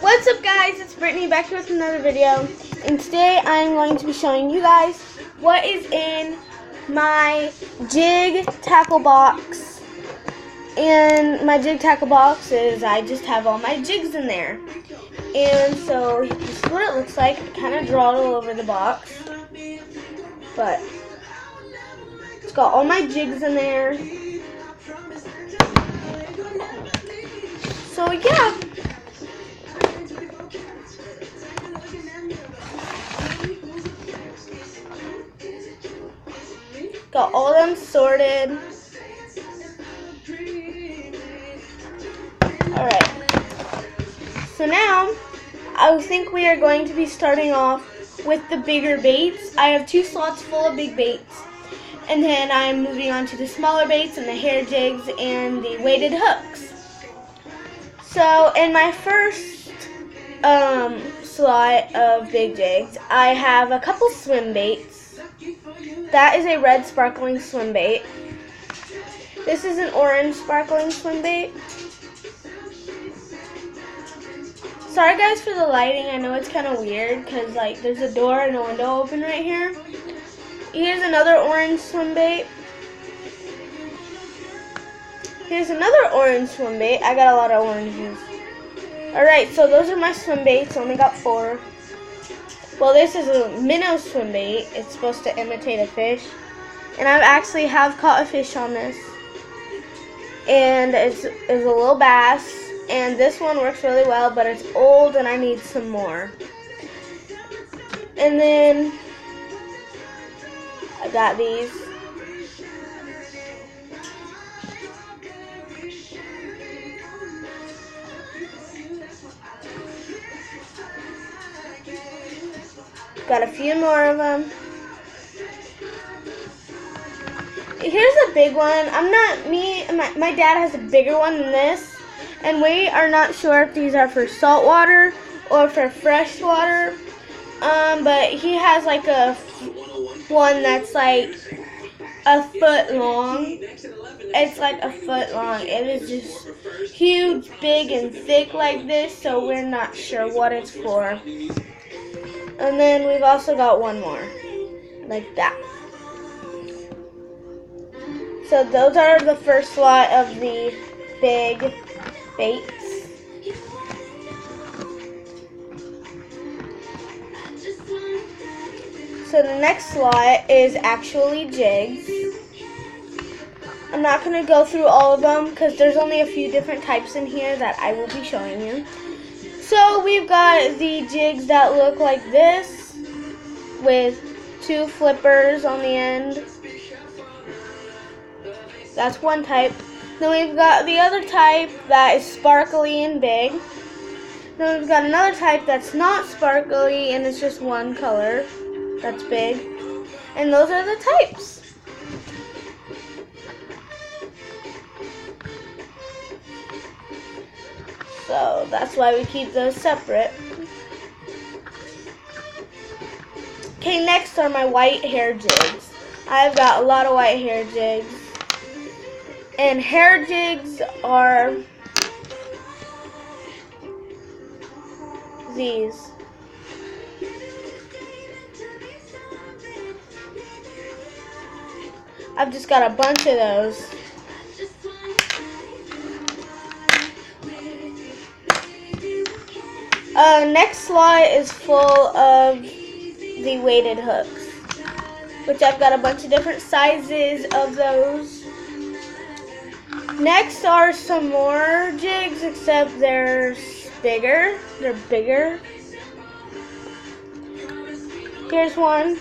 What's up guys, it's Brittany back here with another video, and today I'm going to be showing you guys what is in my jig tackle box. And my jig tackle box is, I just have all my jigs in there. And so this is what it looks like. I kind of draw it all over the box, but it's got all my jigs in there. So yeah. Got all them sorted. Alright. So now, I think we are going to be starting off with the bigger baits. I have 2 slots full of big baits. And then I'm moving on to the smaller baits and the hair jigs and the weighted hooks. So in my first slot of big jigs, I have a couple swim baits. That is a red sparkling swim bait. This is an orange sparkling swim bait. Sorry guys for the lighting. I know it's kind of weird because like there's a door and a window open right here. Here's another orange swim bait. Here's another orange swim bait. I got a lot of oranges. Alright, so those are my swim baits. I only got 4. Well, this is a minnow swim bait. It's supposed to imitate a fish. And I actually have caught a fish on this. And it's a little bass. And this one works really well, but it's old and I need some more. And then I got these. Got a few more of them. Here's a big one. My dad has a bigger one than this. And we are not sure if these are for salt water or for fresh water. But he has like a one that's like a foot long. It's like a foot long. It is just huge, big, and thick like this. So we're not sure what it's for. And then we've also got one more, like that. So those are the first lot of the big baits. So the next slot is actually jigs. I'm not going to go through all of them because there's only a few different types in here that I will be showing you. So we've got the jigs that look like this with 2 flippers on the end. That's one type. Then we've got the other type that is sparkly and big. Then we've got another type that's not sparkly and it's just one color. That's big. And those are the types. So that's why we keep those separate. Okay, next are my white hair jigs. I've got a lot of white hair jigs. And hair jigs are these. I've just got a bunch of those. Next slot is full of the weighted hooks, which I've got a bunch of different sizes of those. Next are some more jigs, except they're bigger. They're bigger. Here's one.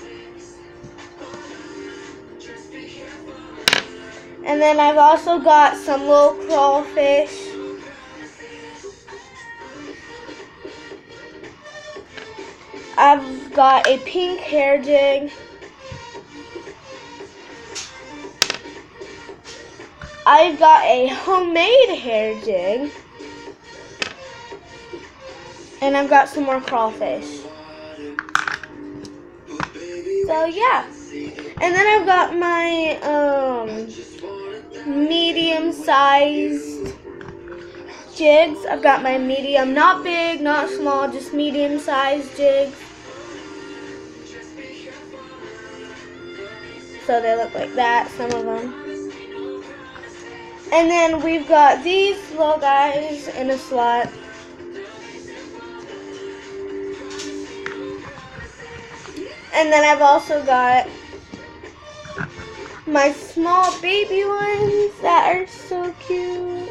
And then I've also got some little crawfish. I've got a pink hair jig. I've got a homemade hair jig. And I've got some more crawfish. So yeah. And then I've got my medium-sized jigs. I've got my medium, not big, not small, just medium-sized jigs. So they look like that, some of them. And then we've got these little guys in a slot. And then I've also got my small baby ones that are so cute.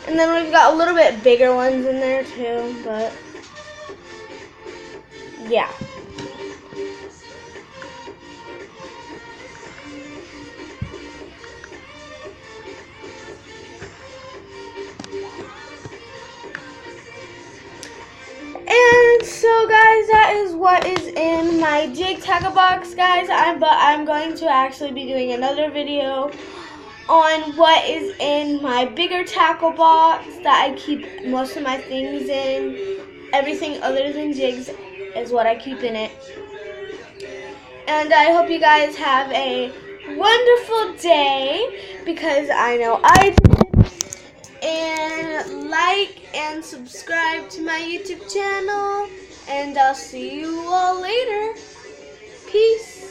And then we've got a little bit bigger ones in there too, but yeah. And so guys, that is what is in my jig tackle box, guys. But I'm going to actually be doing another video on what is in my bigger tackle box that I keep most of my things in. Everything other than jigs is what I keep in it. And I hope you guys have a wonderful day, because I know I did. And like and subscribe to my YouTube channel, and I'll see you all later. Peace.